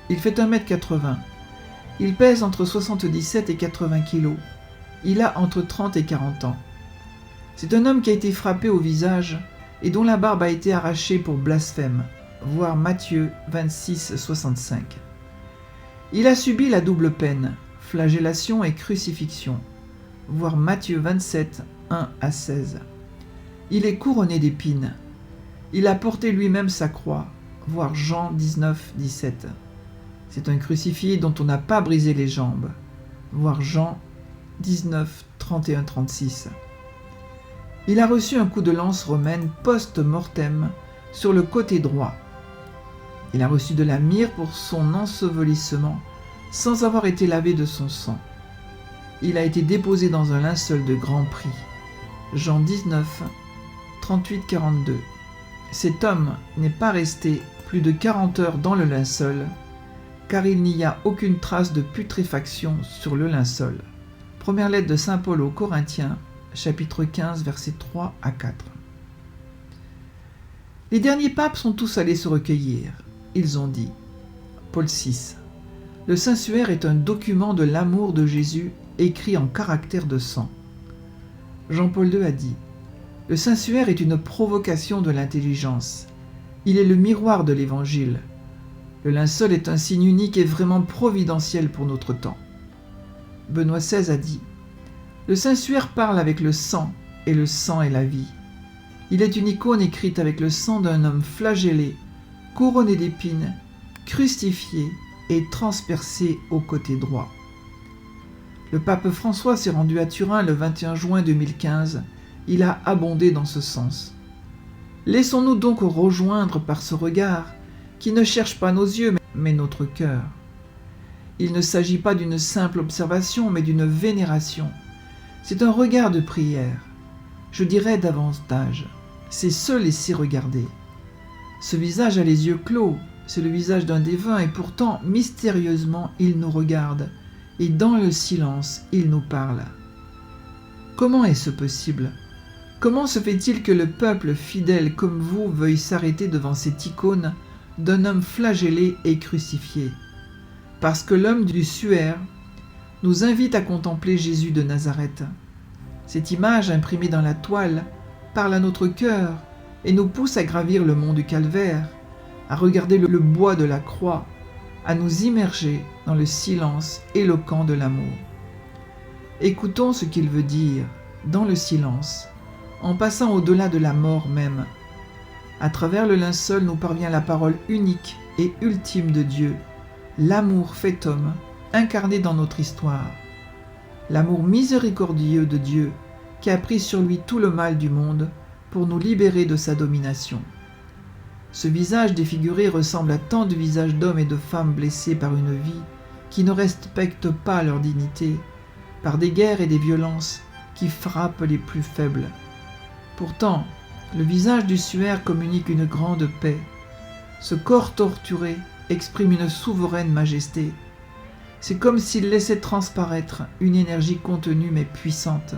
Il fait 1,80 m. Il pèse entre 77 et 80 kg. Il a entre 30 et 40 ans. C'est un homme qui a été frappé au visage et dont la barbe a été arrachée pour blasphème, voir Matthieu 26, 65. Il a subi la double peine, flagellation et crucifixion, voir Matthieu 27, 1 à 16. Il est couronné d'épines. Il a porté lui-même sa croix, voir Jean 19, 17. C'est un crucifié dont on n'a pas brisé les jambes, voir Jean 19, 31, 36. Il a reçu un coup de lance romaine post-mortem sur le côté droit. Il a reçu de la myrrhe pour son ensevelissement sans avoir été lavé de son sang. Il a été déposé dans un linceul de grand prix. Jean 19, 38, 42. Cet homme n'est pas resté plus de 40 heures dans le linceul, car il n'y a aucune trace de putréfaction sur le linceul. Première lettre de saint Paul aux Corinthiens, chapitre 15, versets 3 à 4. Les derniers papes sont tous allés se recueillir. Ils ont dit, Paul VI, le Saint-Suaire est un document de l'amour de Jésus écrit en caractère de sang. Jean-Paul II a dit, le Saint-Suaire est une provocation de l'intelligence. Il est le miroir de l'Évangile. Le linceul est un signe unique et vraiment providentiel pour notre temps. Benoît XVI a dit « Le Saint-Suaire parle avec le sang, et le sang est la vie. Il est une icône écrite avec le sang d'un homme flagellé, couronné d'épines, crucifié et transpercé au côté droit. » Le pape François s'est rendu à Turin le 21 juin 2015. Il a abondé dans ce sens. Laissons-nous donc rejoindre par ce regard qui ne cherche pas nos yeux, mais notre cœur. Il ne s'agit pas d'une simple observation, mais d'une vénération. C'est un regard de prière. Je dirais davantage, c'est se laisser regarder. Ce visage a les yeux clos, c'est le visage d'un défunt, et pourtant, mystérieusement, il nous regarde, et dans le silence, il nous parle. Comment est-ce possible ? Comment se fait-il que le peuple fidèle comme vous veuille s'arrêter devant cette icône d'un homme flagellé et crucifié ? Parce que l'homme du suaire nous invite à contempler Jésus de Nazareth. Cette image imprimée dans la toile parle à notre cœur et nous pousse à gravir le mont du Calvaire, à regarder le bois de la croix, à nous immerger dans le silence éloquent de l'amour. Écoutons ce qu'il veut dire dans le silence, en passant au-delà de la mort même. À travers le linceul nous parvient la parole unique et ultime de Dieu, l'amour fait homme, incarné dans notre histoire. L'amour miséricordieux de Dieu qui a pris sur lui tout le mal du monde pour nous libérer de sa domination. Ce visage défiguré ressemble à tant de visages d'hommes et de femmes blessés par une vie qui ne respectent pas leur dignité, par des guerres et des violences qui frappent les plus faibles. Pourtant, le visage du suaire communique une grande paix. Ce corps torturé exprime une souveraine majesté. C'est comme s'il laissait transparaître une énergie contenue mais puissante.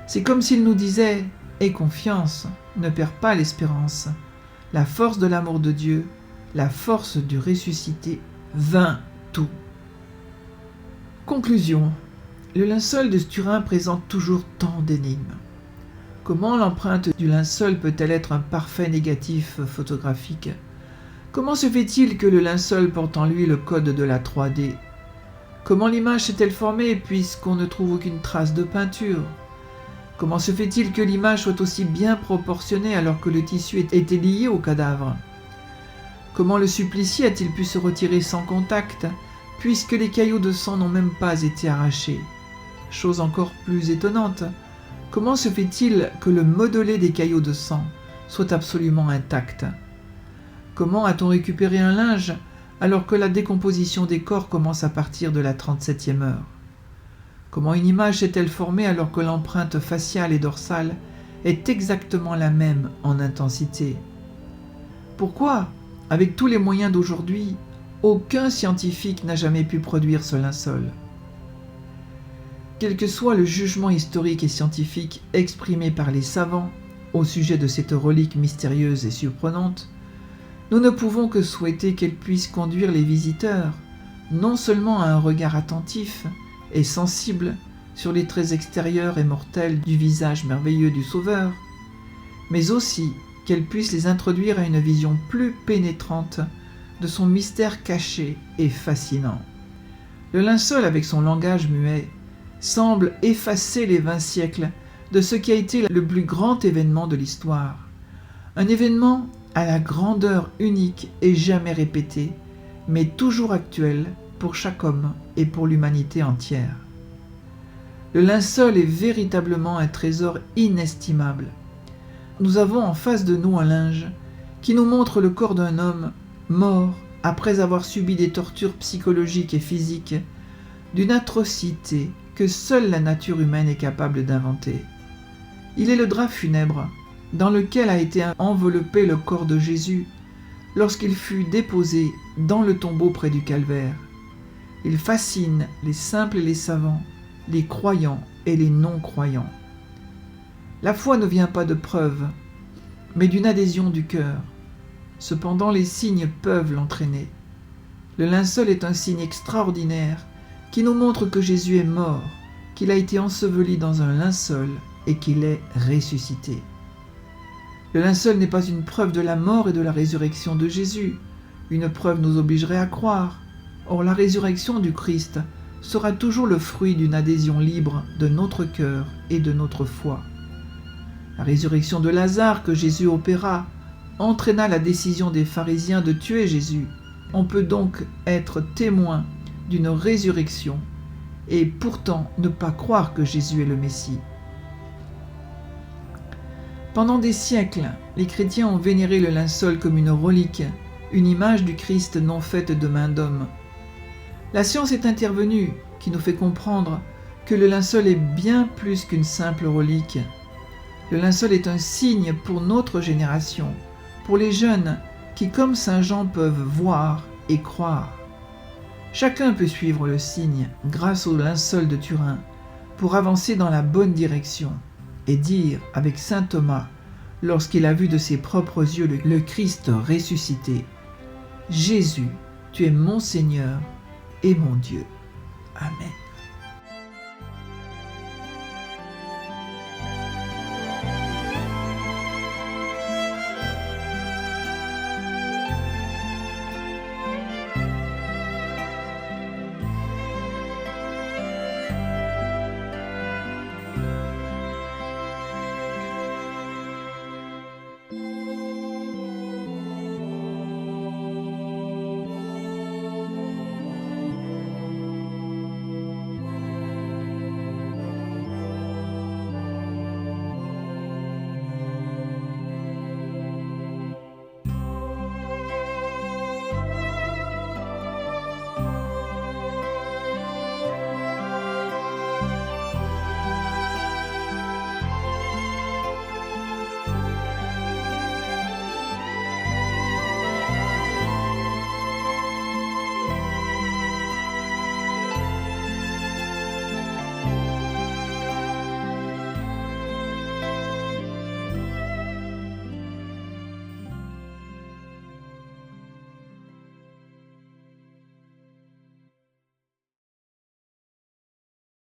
C'est comme s'il nous disait « Aie confiance, ne perds pas l'espérance. La force de l'amour de Dieu, la force du ressuscité vainc tout. » Conclusion. Le linceul de Turin présente toujours tant d'énigmes. Comment l'empreinte du linceul peut-elle être un parfait négatif photographique ? Comment se fait-il que le linceul porte en lui le code de la 3D ? Comment l'image s'est-elle formée puisqu'on ne trouve aucune trace de peinture ? Comment se fait-il que l'image soit aussi bien proportionnée alors que le tissu était lié au cadavre ? Comment le supplicié a-t-il pu se retirer sans contact puisque les caillots de sang n'ont même pas été arrachés ? Chose encore plus étonnante, comment se fait-il que le modelé des caillots de sang soit absolument intact ? Comment a-t-on récupéré un linge alors que la décomposition des corps commence à partir de la 37e heure ? Comment une image s'est-elle formée alors que l'empreinte faciale et dorsale est exactement la même en intensité ? Pourquoi, avec tous les moyens d'aujourd'hui, aucun scientifique n'a jamais pu produire ce linceul ? Quel que soit le jugement historique et scientifique exprimé par les savants au sujet de cette relique mystérieuse et surprenante, nous ne pouvons que souhaiter qu'elle puisse conduire les visiteurs non seulement à un regard attentif et sensible sur les traits extérieurs et mortels du visage merveilleux du Sauveur, mais aussi qu'elle puisse les introduire à une vision plus pénétrante de son mystère caché et fascinant. Le linceul, avec son langage muet, semble effacer les 20 siècles de ce qui a été le plus grand événement de l'histoire. Un événement à la grandeur unique et jamais répétée, mais toujours actuel pour chaque homme et pour l'humanité entière. Le linceul est véritablement un trésor inestimable. Nous avons en face de nous un linge qui nous montre le corps d'un homme mort après avoir subi des tortures psychologiques et physiques d'une atrocité que seule la nature humaine est capable d'inventer. Il est le drap funèbre dans lequel a été enveloppé le corps de Jésus lorsqu'il fut déposé dans le tombeau près du Calvaire. Il fascine les simples et les savants, les croyants et les non-croyants. La foi ne vient pas de preuves, mais d'une adhésion du cœur. Cependant, les signes peuvent l'entraîner. Le linceul est un signe extraordinaire qui nous montre que Jésus est mort, qu'il a été enseveli dans un linceul et qu'il est ressuscité. Le linceul n'est pas une preuve de la mort et de la résurrection de Jésus. Une preuve nous obligerait à croire. Or, la résurrection du Christ sera toujours le fruit d'une adhésion libre de notre cœur et de notre foi. La résurrection de Lazare que Jésus opéra entraîna la décision des pharisiens de tuer Jésus. On peut donc être témoin d'une résurrection et pourtant ne pas croire que Jésus est le Messie. Pendant des siècles, les chrétiens ont vénéré le linceul comme une relique, une image du Christ non faite de main d'homme. La science est intervenue, qui nous fait comprendre que le linceul est bien plus qu'une simple relique. Le linceul est un signe pour notre génération, pour les jeunes qui, comme Saint Jean, peuvent voir et croire. Chacun peut suivre le signe grâce au linceul de Turin pour avancer dans la bonne direction et dire avec saint Thomas, lorsqu'il a vu de ses propres yeux le Christ ressuscité, « Jésus, tu es mon Seigneur et mon Dieu. Amen. »